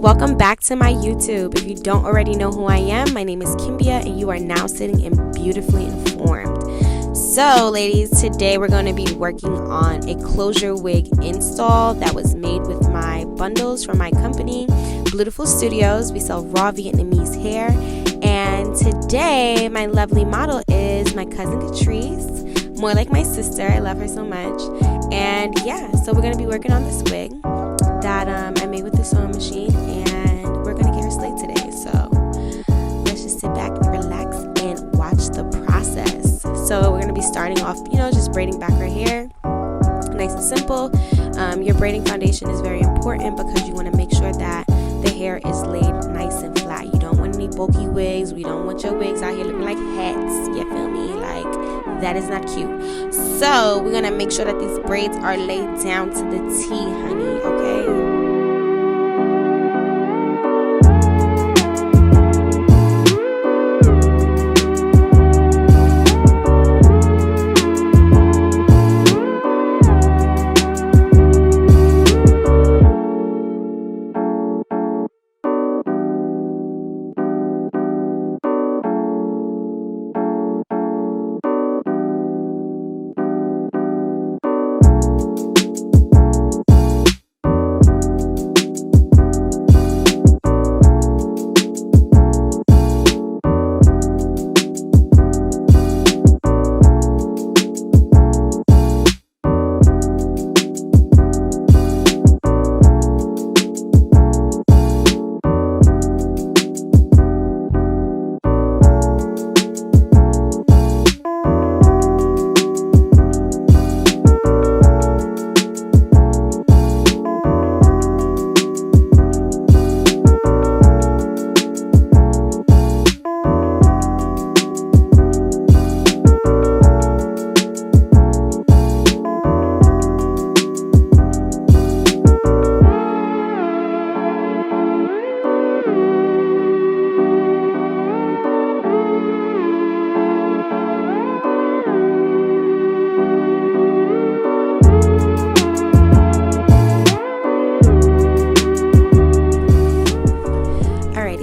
welcome back to my YouTube. If you don't already know who I am, my name is Kimbia and you are now sitting in Beautifully Informed. So ladies, today we're going to be working on a closure wig install that was made with my bundles from my company, Beautiful Studios. We sell raw Vietnamese hair, and today my lovely model is my cousin Catrice, more like my sister. I love her so much. And yeah, so we're going to be working on this wig that I made with the sewing machine, and we're going to get her slayed today. So let's just sit back, relax, and watch the process. So we're going to be starting off, just braiding back her hair, nice and simple. Your braiding foundation is very important because you want to make sure that the hair is laid nice and flat. You don't want any bulky wigs. We don't want your wigs out here looking like hats. You feel me? Like, that is not cute. So we're going to make sure that these braids are laid down to the T, honey, okay?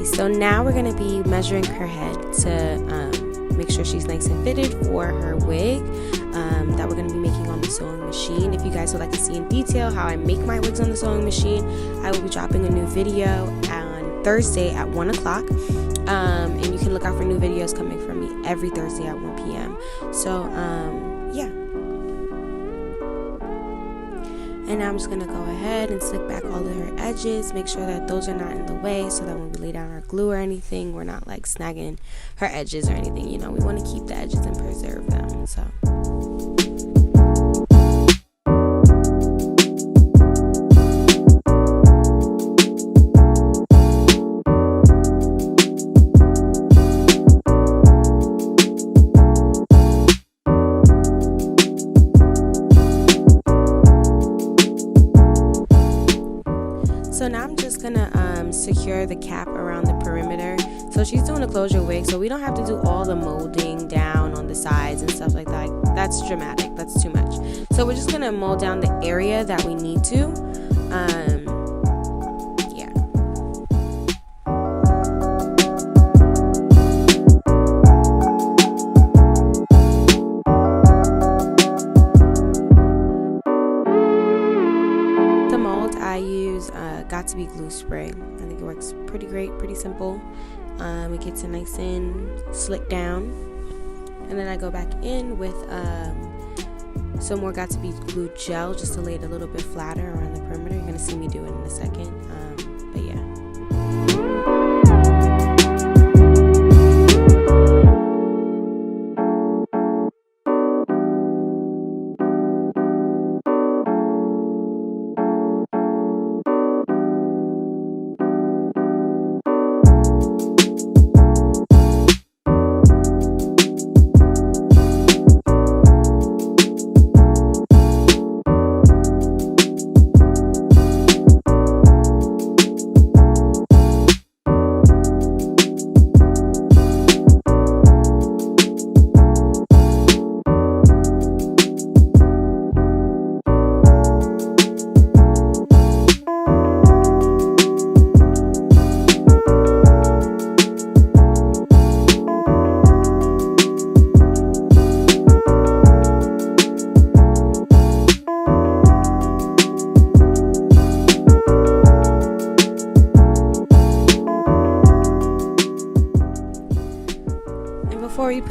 So now we're going to be measuring her head to make sure she's nice and fitted for her wig that we're going to be making on the sewing machine. If you guys would like to see in detail how I make my wigs on the sewing machine, I will be dropping a new video on Thursday at 1 o'clock. And you can look out for new videos coming from me every Thursday at 1 p.m. So, yeah. And now I'm just going to go ahead and slick back all of her edges, make sure that those are not in the way so that when we lay down our glue or anything, we're not like snagging her edges or anything. We want to keep the edges and preserve them. So. So now I'm just gonna secure the cap around the perimeter. So she's doing a closure wig, so we don't have to do all the molding down on the sides and stuff like that. That's dramatic. That's too much. So we're just gonna mold down the area that we need to. Yeah. The mold I use got to be glue spray. I think it works pretty great, pretty simple. It gets it nice and slick down, and then I go back in with some more got to be glue gel just to lay it a little bit flatter around the perimeter. You're gonna see me do it in a second, but yeah.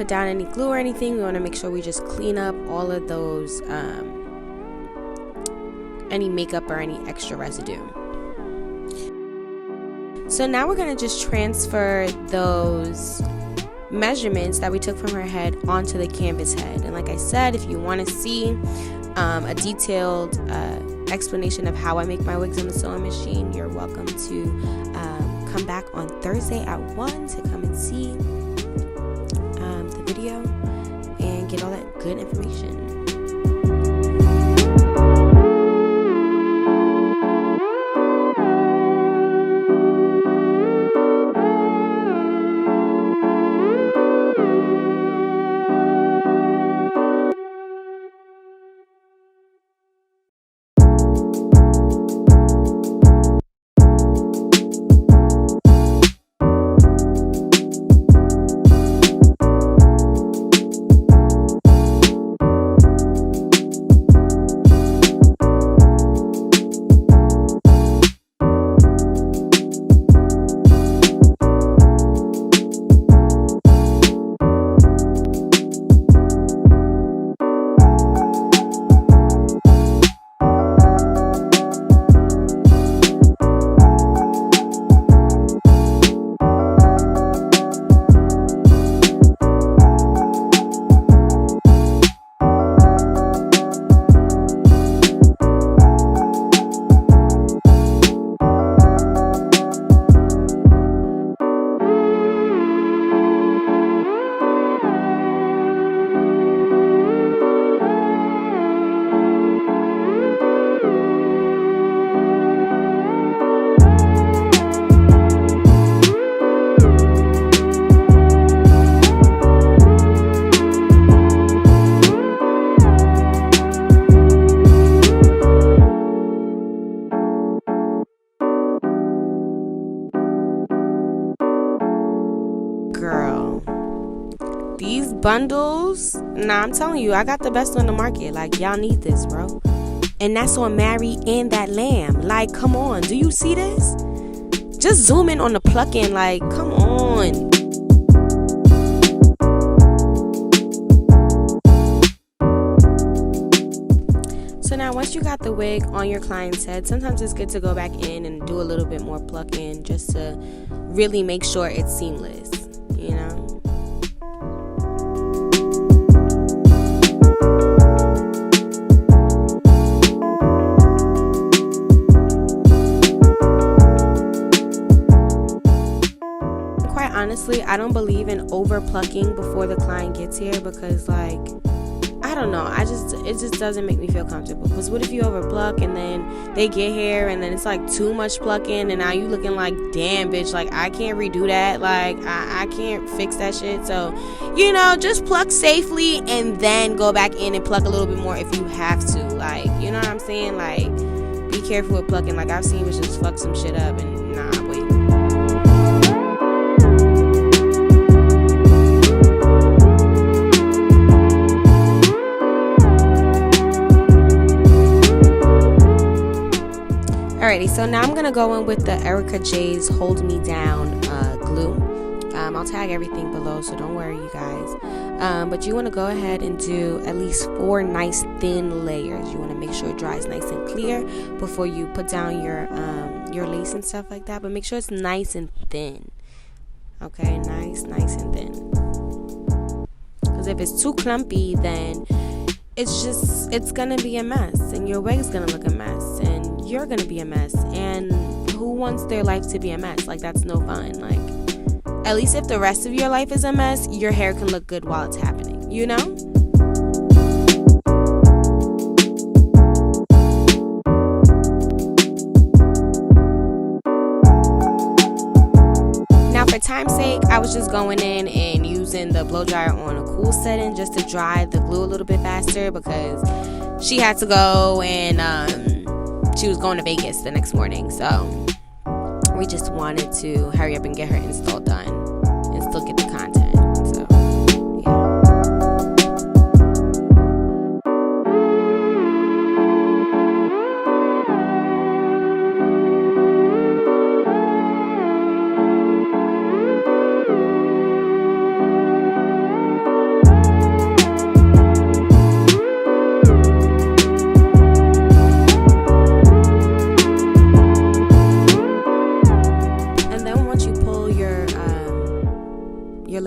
put down any glue or anything. We want to make sure we just clean up all of those, any makeup or any extra residue. So now we're going to just transfer those measurements that we took from her head onto the canvas head. And like I said, if you want to see a detailed explanation of how I make my wigs on the sewing machine, you're welcome to come back on Thursday at 1 to come and see the video and get all that good information. These bundles, I'm telling you, I got the best on the market. Like, y'all need this, bro. And that's on Mary and that lamb. Like, come on, do you see this? Just zoom in on the plucking. Like, come on. So now once you got the wig on your client's head, sometimes it's good to go back in and do a little bit more plucking just to really make sure it's seamless, you know? Honestly, I don't believe in over plucking before the client gets here because, like, I don't know, it just doesn't make me feel comfortable. Because what if you over pluck and then they get here and then it's like too much plucking and now you looking like, damn bitch, like I can't redo that, like I can't fix that shit. So, you know, just pluck safely and then go back in and pluck a little bit more if you have to, like, you know what I'm saying? Like, be careful with plucking. Like, I've seen bitches fuck some shit up and nah, wait. Alrighty, so now I'm going to go in with the Erika J's Hold Me Down glue. I'll tag everything below, so don't worry, you guys. But you want to go ahead and do at least 4 nice thin layers. You want to make sure it dries nice and clear before you put down your lace and stuff like that. But make sure it's nice and thin. Okay, nice and thin. Because if it's too clumpy, then it's gonna be a mess, and your wig is gonna look a mess, and you're gonna be a mess, and who wants their life to be a mess? Like, that's no fun. Like, at least if the rest of your life is a mess, your hair can look good while it's happening, you know? Now, for time's sake, I was just going in and using the blow dryer on a cool setting just to dry the glue a little bit faster because she had to go and she was going to Vegas the next morning. So we just wanted to hurry up and get her install done and still get the content. So yeah.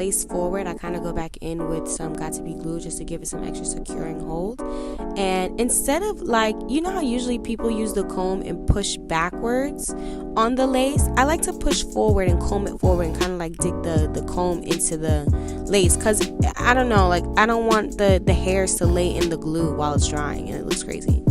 lace forward, I kind of go back in with some Got To Be glue just to give it some extra securing hold. And instead of like, you know how usually people use the comb and push backwards on the lace, I like to push forward and comb it forward and kind of like dig the comb into the lace, because I don't know, like I don't want the hairs to lay in the glue while it's drying and it looks crazy.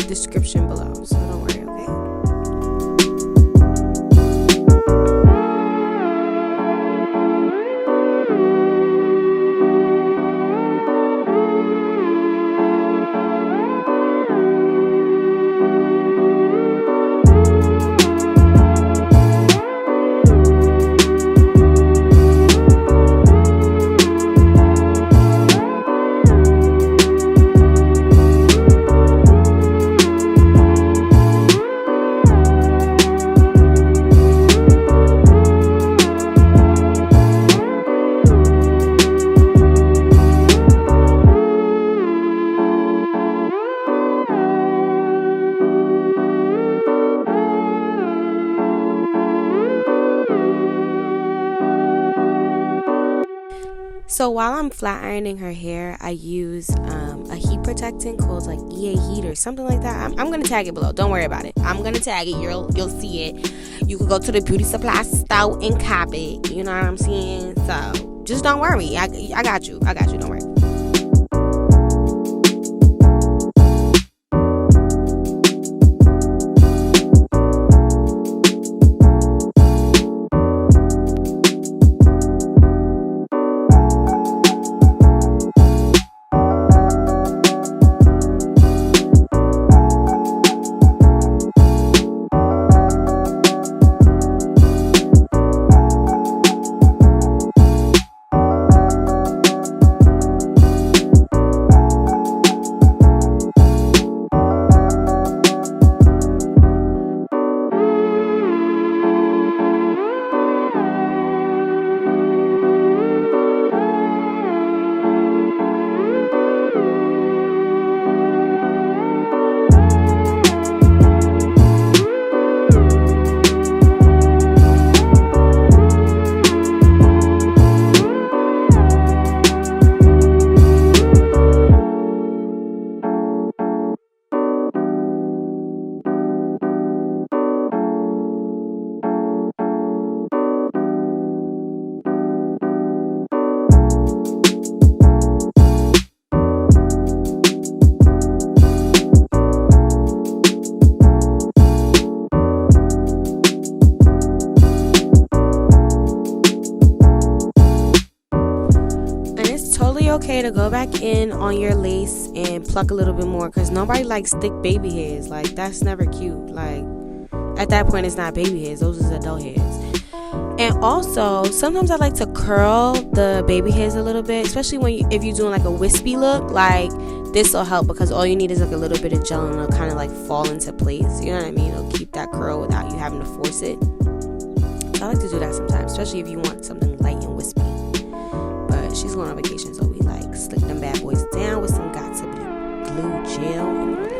Description below, so don't worry, okay? So while I'm flat ironing her hair, I use a heat protectant called like EA Heat or something like that. I'm gonna tag it below. Don't worry about it. I'm gonna tag it. You'll see it. You can go to the beauty supply store and cop it. You know what I'm saying? So just don't worry. I got you. Don't worry. Okay to go back in on your lace and pluck a little bit more, because nobody likes thick baby hairs. Like, that's never cute. Like, at that point it's not baby hairs, those is adult hairs. And also sometimes I like to curl the baby hairs a little bit, especially if you're doing like a wispy look. Like, this will help because all you need is like a little bit of gel and it'll kind of like fall into place, you know what I mean? It'll keep that curl without you having to force it. So I like to do that sometimes, especially if you want something light and wispy. But she's going on vacation, so we like slick them bad boys down with some Got To Be glue gel and all that.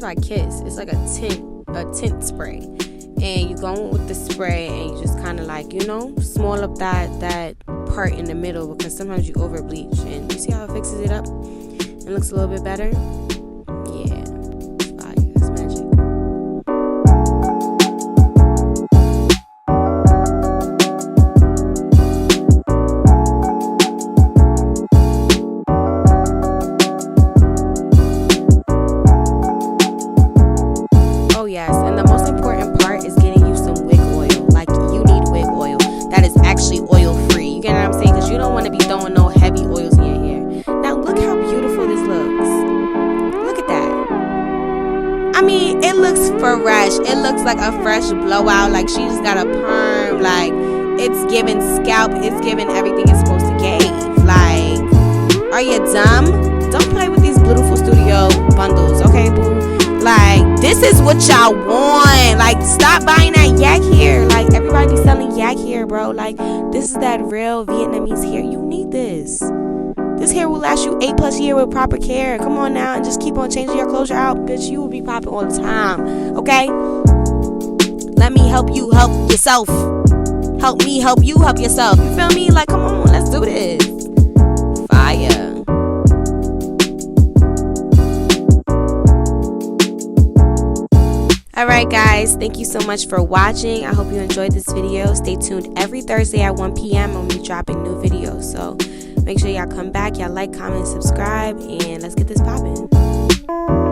like Kiss. It's like a tint spray. And you go in with the spray and you just kind of like, you know, small up that part in the middle, because sometimes you over bleach. And you see how it fixes it up? It looks a little bit better. Yeah, it's fire. It's magic. Oh yes, and the most important part is getting you some wig oil. Like, you need wig oil that is actually oil free. You get what I'm saying? Because you don't want to be throwing no heavy oils in your hair. Now look how beautiful this looks. Look at that. I mean, it looks fresh. It looks like a fresh blowout. Like, she just got a perm. Like, it's giving scalp. It's giving everything it's supposed to give. Like, are you dumb? Don't play with these beautiful studio bundles, okay, boo? Like, this is what y'all want. Like, stop buying that yak hair. Like, everybody be selling yak hair, bro. Like, this is that real Vietnamese hair. You need this. This hair will last you 8+ years with proper care. Come on now, and just keep on changing your closure out. Bitch, you will be popping all the time. Okay? Let me help you help yourself. Help me help you help yourself. You feel me? Like, come on, let's do this. Fire. Alright guys, thank you so much for watching. I hope you enjoyed this video. Stay tuned every Thursday at 1 p.m. when we dropping new videos. So make sure y'all come back, y'all like, comment, subscribe, and let's get this popping.